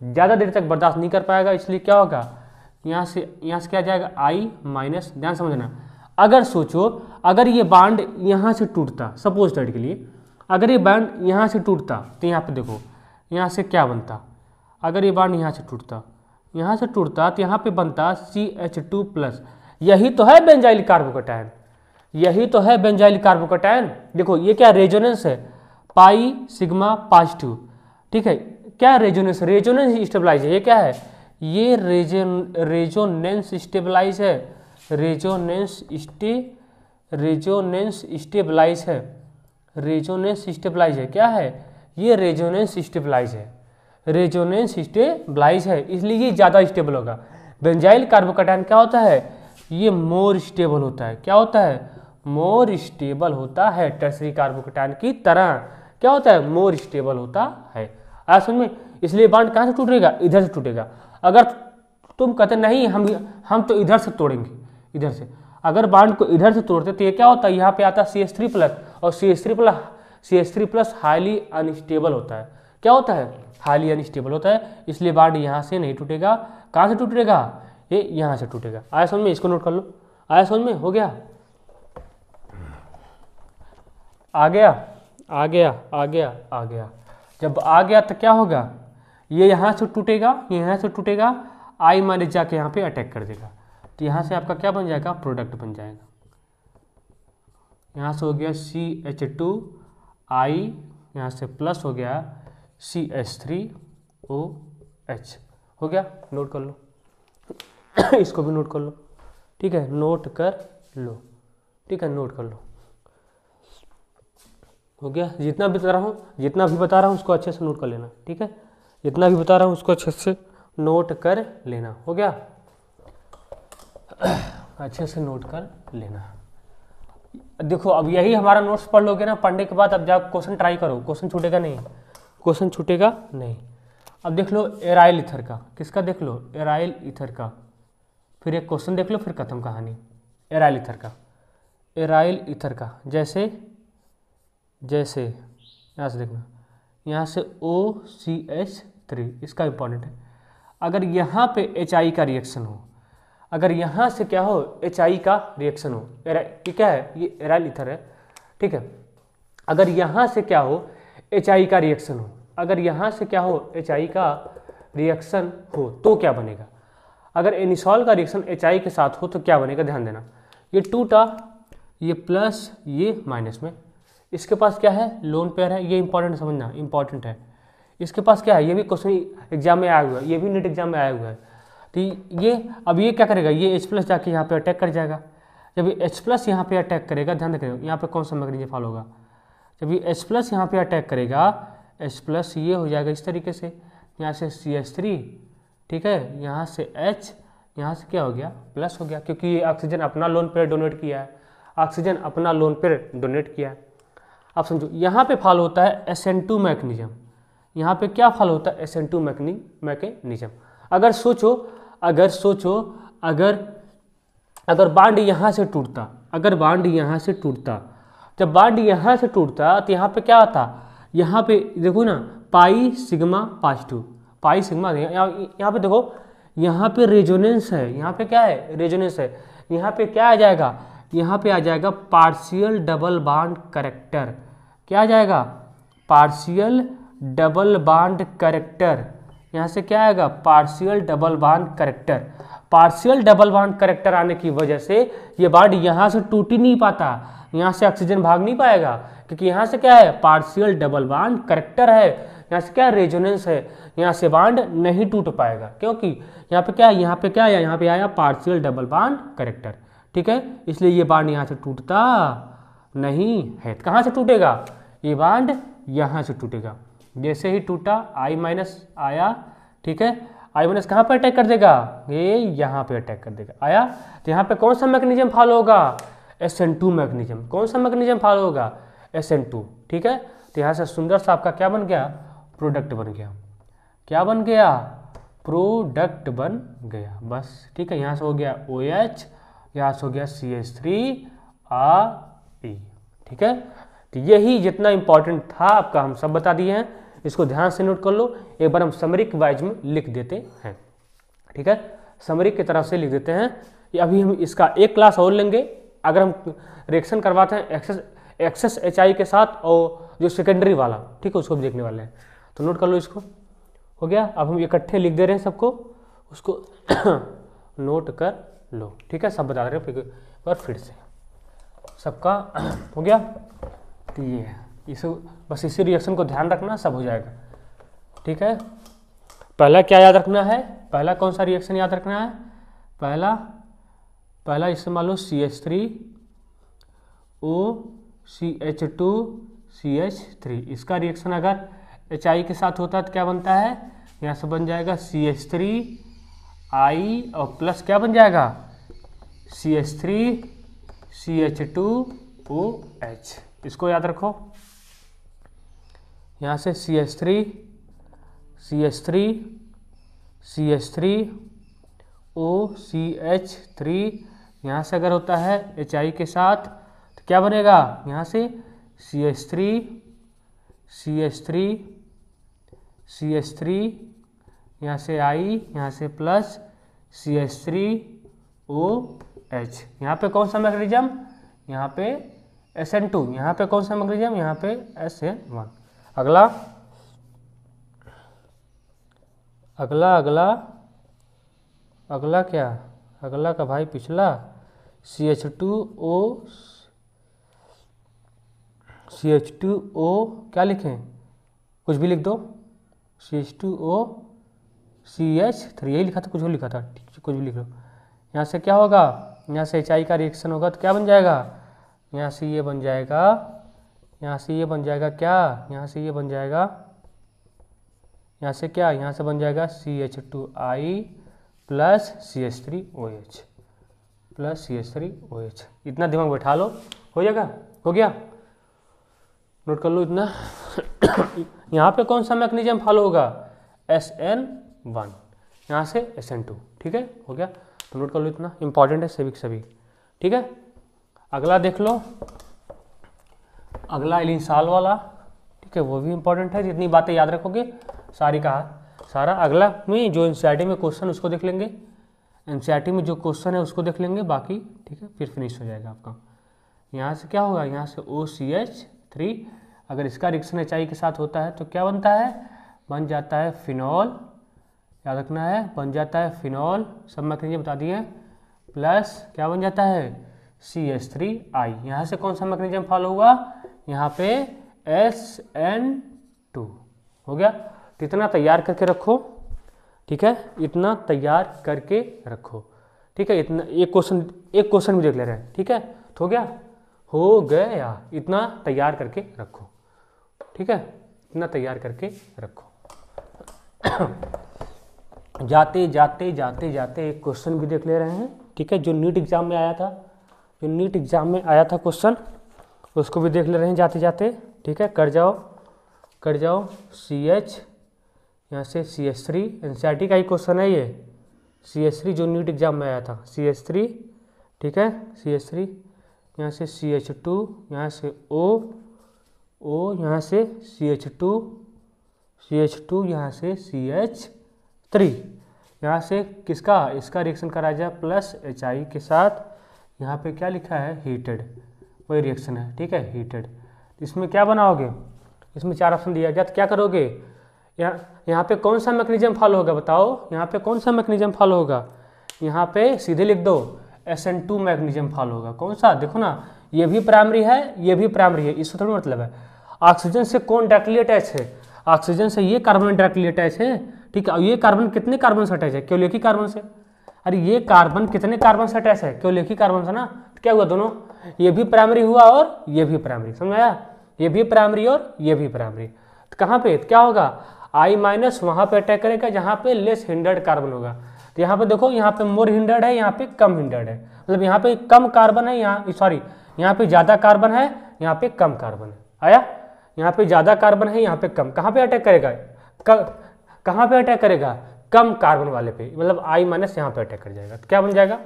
ज़्यादा देर तक बर्दाश्त नहीं कर पाएगा, इसलिए क्या होगा, यहाँ से क्या आ जाएगा I माइनस। ध्यान समझना, अगर सोचो अगर ये बांड यहाँ से टूटता, सपोज दैट के लिए अगर ये बांड यहाँ से टूटता तो यहाँ पे देखो यहाँ से क्या बनता, अगर ये बांड यहाँ से टूटता तो यहाँ पे बनता CH2+। यही तो है बेंजाइल कार्बोकैटायन, यही तो है बेंजाइल कार्बोकैटायन। देखो ये क्या रेजोनेंस है, पाई सिग्मा पॉजिटिव, ठीक है। क्या रेजोनेंस, रेजोनेंस स्टेबलाइज है, ये क्या है, ये रेजोनेंस स्टेबलाइज है, रेजोनेंस स्टेबलाइज है, रेजोनेंस स्टेबलाइज है, क्या है ये रेजोनेंस स्टेबलाइज है, रेजोनेंस स्टेबलाइज है, इसलिए ये ज़्यादा स्टेबल होगा। बेंजाइल कार्बोकैटायन क्या होता है, ये मोर स्टेबल होता है, क्या होता है, मोर स्टेबल होता है, टर्सरी कार्बोकैटायन की तरह क्या होता है, मोर स्टेबल होता है। आया समझ में, इसलिए बांड कहाँ से टूटेगा, इधर से टूटेगा। अगर तुम कहते नहीं हम तो इधर से तोड़ेंगे, इधर से, अगर बांड को इधर से तोड़ते तो ये क्या होता है, यहाँ पे आता CH3+, और CH3+ हाईली अनस्टेबल होता है, क्या होता है, हाईली अनस्टेबल होता है, इसलिए बांड यहाँ से नहीं टूटेगा। कहाँ से टूटेगा, ये यहाँ से टूटेगा। आया समझ में, इसको नोट कर लो, आया समझ में, हो गया, आ गया, आ गया, आ गया, आ गया। जब आ गया तो क्या होगा, ये यहाँ से टूटेगा, ये यहाँ से टूटेगा, I माइनस जाके यहाँ पे अटैक कर देगा, तो यहाँ से आपका क्या बन जाएगा, प्रोडक्ट बन जाएगा। यहाँ से हो गया CH2I, यहाँ से प्लस हो गया CH3OH, हो गया, नोट कर लो इसको भी नोट कर लो, ठीक है, नोट कर लो, ठीक है, नोट कर लो, हो गया। जितना भी बता रहा हूँ उसको अच्छे से नोट कर लेना, ठीक है, जितना भी बता रहा हूँ उसको अच्छे से नोट कर लेना, हो गया, अच्छे से नोट कर लेना। देखो अब यही हमारा नोट्स पढ़ लोगे ना, पढ़ने के बाद अब जाओ क्वेश्चन ट्राई करो, क्वेश्चन छूटेगा नहीं, क्वेश्चन छूटेगा नहीं। अब देख लो एराइल ईथर का, किसका देख लो, एराइल ईथर का, फिर एक क्वेश्चन देख लो, फिर खत्म कहानी। एराइल ईथर का, एराइल ईथर का, जैसे यहाँ से देखना, यहाँ से OCH3, इसका इंपॉर्टेंट है। अगर यहाँ पे HI का रिएक्शन हो, अगर यहाँ से क्या हो, HI का रिएक्शन हो, ये क्या है, ये एराइल ईथर है, ठीक है। अगर यहाँ से क्या हो, HI का रिएक्शन हो, अगर यहाँ से क्या हो, HI का रिएक्शन हो तो क्या बनेगा, अगर एनिसॉल का रिएक्शन HI के साथ हो तो क्या बनेगा, ध्यान देना। ये टूटा, ये प्लस, ये माइनस में, इसके पास क्या है, लोन पेयर है, ये इंपॉर्टेंट समझना, इंपॉर्टेंट है। इसके पास क्या है, ये भी क्वेश्चन एग्जाम में आया हुआ है, ये भी नीट एग्जाम में आया हुआ है। तो ये अब ये क्या करेगा, ये H+ जाके यहाँ पे अटैक कर जाएगा। जब ये H+ यहाँ पे अटैक करेगा, ध्यान रखिएगा यहाँ पे कौन सा मैग्नीशियम फॉल होगा, जब ये H+ यहाँ पे अटैक करेगा, H+ ये हो जाएगा इस तरीके से, यहाँ से CH3, ठीक है, यहाँ से H, यहाँ से क्या हो गया, प्लस हो गया, क्योंकि ये ऑक्सीजन अपना लोन पेयर डोनेट किया है, ऑक्सीजन अपना लोन पेयर डोनेट किया है। अब समझो यहाँ पे फॉलो होता है SN2 मैकेनिज्म, यहाँ पे क्या फॉलो होता है, SN2 मैकेनिज्म। अगर सोचो अगर बांड यहाँ से टूटता, अगर बांड यहाँ से टूटता, जब बांड यहाँ से टूटता तो यहाँ पे क्या आता, यहाँ पे देखो ना, pi sigma positive, pi sigma, यहाँ पे देखो, यहाँ पे रेजोनेंस है, यहाँ पे क्या है, रेजोनेंस है, यहाँ पे क्या आ जाएगा, यहाँ पे आ जाएगा पार्शियल डबल बॉन्ड करेक्टर, क्या आ जाएगा, पार्शियल डबल बॉन्ड करेक्टर, यहाँ से क्या आएगा, partial double bond character. Partial double bond character आने की वजह से ये बॉन्ड यहाँ से टूट ही नहीं पाता, यहाँ से ऑक्सीजन भाग नहीं पाएगा, क्योंकि यहाँ से क्या है, पार्शियल डबल बॉन्ड करेक्टर है, यहाँ से क्या रेजोनेंस है, यहाँ से बॉन्ड नहीं टूट पाएगा, क्योंकि यहाँ पे क्या है, यहाँ पे आया पार्शियल डबल बॉन्ड करेक्टर, ठीक है, इसलिए ये बॉन्ड यहाँ से टूटता नहीं है। कहाँ से टूटेगा, ये बॉन्ड यहाँ से टूटेगा, जैसे ही टूटा I- आया, ठीक है, I- कहाँ पे अटैक कर देगा, ये यहाँ पे अटैक कर देगा, आया, तो यहाँ पे कौन सा मैकेनिज्म फॉलो होगा, SN2 मैकेनिज्म। कौन सा मैकेनिज्म फॉलो होगा, SN2, ठीक है। तो यहाँ से सुंदर सा आपका क्या बन गया, प्रोडक्ट बन गया, क्या बन गया, प्रोडक्ट बन गया, बस, ठीक है। यहाँ से हो गया OH, यहाँ से हो गया CH3 ठीक है। तो यही जितना इंपॉर्टेंट था आपका हम सब बता दिए हैं, इसको ध्यान से नोट कर लो। एक बार हम समरी वाइज में लिख देते हैं, ठीक है, समरी की तरफ से लिख देते हैं। अभी हम इसका एक क्लास और लेंगे, अगर हम रिएक्शन करवाते हैं एक्सेस HI के साथ और जो सेकेंडरी वाला, ठीक है, उसको भी देखने वाले हैं। तो नोट कर लो इसको, हो गया। अब हम इकट्ठे लिख दे रहे हैं सबको, उसको नोट कर लो, ठीक है, सब बता रहे हैं पर फिर से सबका हो गया। तो ये है, इसे बस इसी रिएक्शन को ध्यान रखना, सब हो जाएगा, ठीक है। पहला क्या याद रखना है, पहला कौन सा रिएक्शन याद रखना है, पहला इससे मान लो CH3OCH2CH3, इसका रिएक्शन अगर HI के साथ होता है तो क्या बनता है, यहाँ से बन जाएगा CH3I और प्लस क्या बन जाएगा CH3CH2OH, इसको याद रखो। यहाँ से CH3OCH3, यहाँ से अगर होता है HI के साथ तो क्या बनेगा, यहाँ से CH3 यहाँ से I, यहाँ से प्लस CH3OH। यहाँ पे कौन सा मैग्नीशियम, यहाँ पे SN2, यहाँ पे कौन सा मैग्नीशियम, यहाँ पे SN1। अगला क्या, अगला का भाई पिछला CH2O क्या लिखें, कुछ भी लिख दो, CH2OCH3, यही लिखा था, कुछ और लिखा था, कुछ भी लिख लो। यहाँ से क्या होगा, यहाँ से HI का रिएक्शन होगा तो क्या बन जाएगा, यहाँ से ये बन जाएगा, यहाँ से ये बन जाएगा क्या, यहाँ से ये बन जाएगा, यहाँ से क्या, यहाँ से बन जाएगा CH2I प्लस CH3OH। इतना दिमाग बैठा लो, हो जाएगा, हो गया, नोट कर लो इतना। यहाँ पे कौन सा मैकेनिज्म फॉलो होगा, SN1, यहाँ से SN2, ठीक है, हो गया। तो नोट कर लो इतना, इंपॉर्टेंट है सभी, ठीक है। अगला देख लो, अगला एलिनसॉल वाला, ठीक है, वो भी इंपॉर्टेंट है। जितनी बातें याद रखोगे सारा अगला में जो एनसीईआरटी में क्वेश्चन उसको देख लेंगे, एनसीईआरटी में जो क्वेश्चन है उसको देख लेंगे, बाकी ठीक है फिर फिनिश हो जाएगा आपका। यहाँ से क्या होगा, यहाँ से OCH3, अगर इसका रिएक्शन HI के साथ होता है तो क्या बनता है, बन जाता है फिनॉल, याद रखना है, बन जाता है फिनॉल, सब मैकेनिज्म बता दिए, प्लस क्या बन जाता है CH3I। यहाँ से कौन सा मैकेनिज्म फॉलो हुआ, यहाँ पे SN2, हो गया। तो इतना तैयार करके रखो, ठीक है, इतना तैयार करके रखो, ठीक है। इतना एक क्वेश्चन भी देख ले रहे हैं, ठीक है, तो हो गया, इतना तैयार करके रखो, ठीक है, इतना तैयार करके रखो। जाते जाते एक क्वेश्चन भी देख ले रहे हैं, ठीक है, जो नीट एग्जाम में आया था, क्वेश्चन, उसको भी देख ले रहे हैं जाते जाते, ठीक है। कर जाओ CH, यहाँ से CH3, एनसीईआरटी का ही क्वेश्चन है ये, CH3 जो नीट एग्जाम में आया था, CH3, ठीक है, CH3, यहाँ से CH2, यहाँ से O, यहाँ से CH2, यहाँ से CH3, यहाँ से किसका, इसका रिएक्शन कराया जाए प्लस HI के साथ, यहाँ पे क्या लिखा है हीटेड, वही रिएक्शन है, ठीक है, हीटेड। इसमें क्या बनाओगे, इसमें 4 ऑप्शन दिया जाए तो क्या करोगे, यहाँ पे कौन सा मैकेनिज्म फॉलो होगा बताओ, यहाँ पे कौन सा मैकेनिज्म फॉलो होगा, यहाँ पे सीधे लिख दो SN2 मैकेनिज्म फॉलो होगा। कौन सा, देखो ना, ये भी प्राइमरी है, ये भी प्राइमरी है, इससे थोड़ी मतलब है। ऑक्सीजन से कौन डायरेक्टली अटैच है, ऑक्सीजन से ये कार्बन डायरेक्टली अटैच है, ठीक है। और ये कार्बन कितने कार्बन से अटैच है, केवल एक ही कार्बन से, अरे ये कार्बन कितने कार्बन से अटैच है, केवल एक ही कार्बन से ना, तो क्या हुआ, दोनों, ये भी प्राइमरी हुआ और ये भी प्राइमरी, समझ आया, ये भी प्राइमरी और ये भी प्राइमरी। तो कहाँ पे क्या होगा, I- वहाँ पे अटैक करेगा जहाँ पे लेस हिंडर्ड कार्बन होगा। तो यहाँ पे देखो, यहाँ पे मोर हिंडर्ड है, यहाँ पे कम हिंडर्ड है, मतलब यहाँ पे कम कार्बन है, यहाँ पे ज़्यादा कार्बन है, यहाँ पे कम कार्बन है, आया, यहाँ पे ज़्यादा कार्बन है, यहाँ पे कम, कहाँ पे अटैक करेगा, कहाँ पे अटैक करेगा, कम कार्बन वाले पे, मतलब I- यहाँ पे अटैक कर जाएगा। तो क्या बन जाएगा,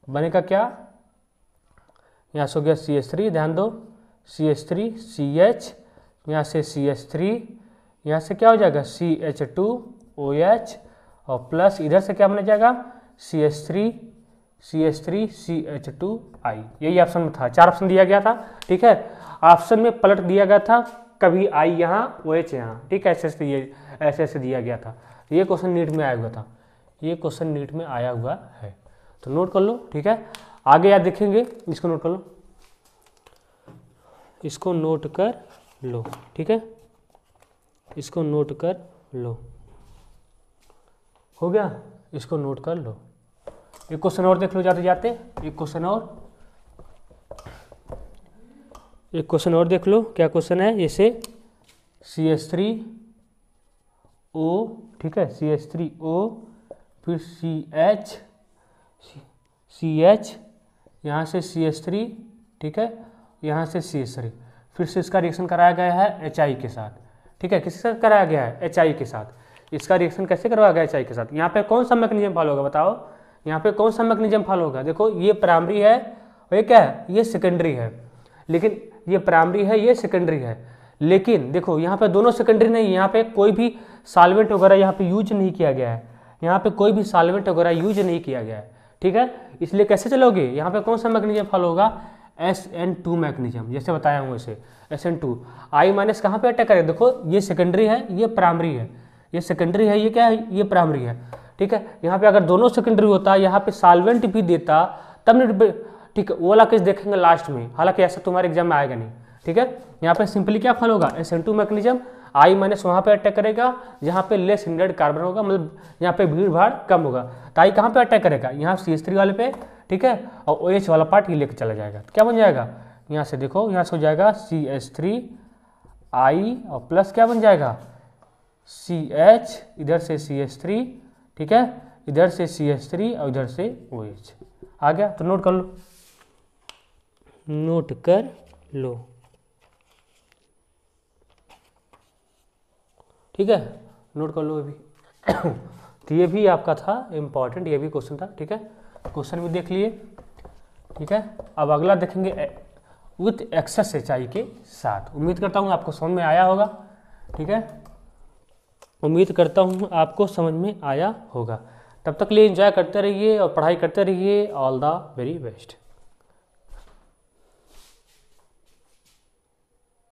बनेगा क्या, यहाँ से हो गया CH3, ध्यान दो CH3 CH, यहाँ से CH3, यहाँ से क्या हो जाएगा CH2 OH, और प्लस इधर से क्या बन जाएगा CH3 CH2 I। यही ऑप्शन में था, 4 ऑप्शन दिया गया था। ठीक है, ऑप्शन में पलट दिया गया था, कभी I यहाँ OH यहाँ। ठीक है, ऐसे ऐसे दिया गया था। ये क्वेश्चन नीट में आया हुआ था, ये क्वेश्चन नीट में आया हुआ है, तो नोट कर लो। ठीक है, आगे याद देखेंगे, इसको नोट कर लो, इसको नोट कर लो। ठीक है, इसको नोट कर लो, हो गया, इसको नोट कर लो। एक क्वेश्चन और देख लो जाते जाते, एक क्वेश्चन और देख लो। क्या क्वेश्चन है? जैसे CH3O, ठीक है, CH3O, फिर CH, यहाँ से CH3, ठीक है, यहाँ से CH3, फिर से इसका रिएक्शन कराया गया है HI के साथ। ठीक है, किसके साथ कराया गया है? HI के साथ। इसका रिएक्शन कैसे करवाया गया HI के साथ? यहाँ पे कौन सा मैकेनिज्म फॉलो होगा बताओ? यहाँ पे कौन सा मैकेनिज्म फॉलो होगा? देखो, ये प्राइमरी है और ये क्या है? ये सेकेंडरी है। लेकिन ये प्राइमरी है, ये सेकेंडरी है, लेकिन देखो यहाँ पे दोनों सेकेंडरी नहीं, यहाँ पे कोई भी सॉल्वेंट वगैरह यहाँ पे यूज नहीं किया गया है, यहाँ पे कोई भी सॉल्वेंट वगैरह यूज नहीं किया गया है। ठीक है, इसलिए कैसे चलोगे? यहाँ पे कौन सा मैकेनिज्म फॉलो होगा? SN2 मैकेनिज्म, जैसे बताया हूँ वैसे SN2। I माइनस कहाँ पे अटैक करेगा? देखो, ये सेकेंडरी है, ये प्राइमरी है, ये सेकेंडरी है, ये क्या है? ये प्राइमरी है। ठीक है, यहाँ पे अगर दोनों सेकेंडरी होता, यहाँ पे सॉल्वेंट भी देता, तब ठीक है, वो वाला केस देखेंगे लास्ट में, हालांकि ऐसा तुम्हारे एग्जाम में आएगा नहीं। ठीक है, यहाँ पे सिंपली क्या फॉलो होगा? SN2 mechanism. I माइनस वहाँ पे अटैक करेगा जहाँ पे लेस हिंड्रेड कार्बन होगा, मतलब यहाँ पे भीड़ भाड़ कम होगा, तो I कहाँ पे अटैक करेगा? यहाँ CH3 वाले पे। ठीक है, और OH वाला पार्ट ही लेकर चला जाएगा, तो क्या बन जाएगा? यहाँ से देखो, यहाँ से हो जाएगा CH3 I, और प्लस क्या बन जाएगा? CH, इधर से CH3, ठीक है, इधर से CH3 और इधर से OH आ गया। तो नोट कर लो, नोट कर लो। ठीक है, नोट कर लो अभी। तो ये भी आपका था इम्पॉर्टेंट, ये भी क्वेश्चन था। ठीक है, क्वेश्चन भी देख लिए। ठीक है, अब अगला देखेंगे विथ एक्सेस HI के साथ। उम्मीद करता हूँ आपको समझ में आया होगा। ठीक है, उम्मीद करता हूँ आपको समझ में आया होगा। तब तक लिए एंजॉय करते रहिए और पढ़ाई करते रहिए। All the very best.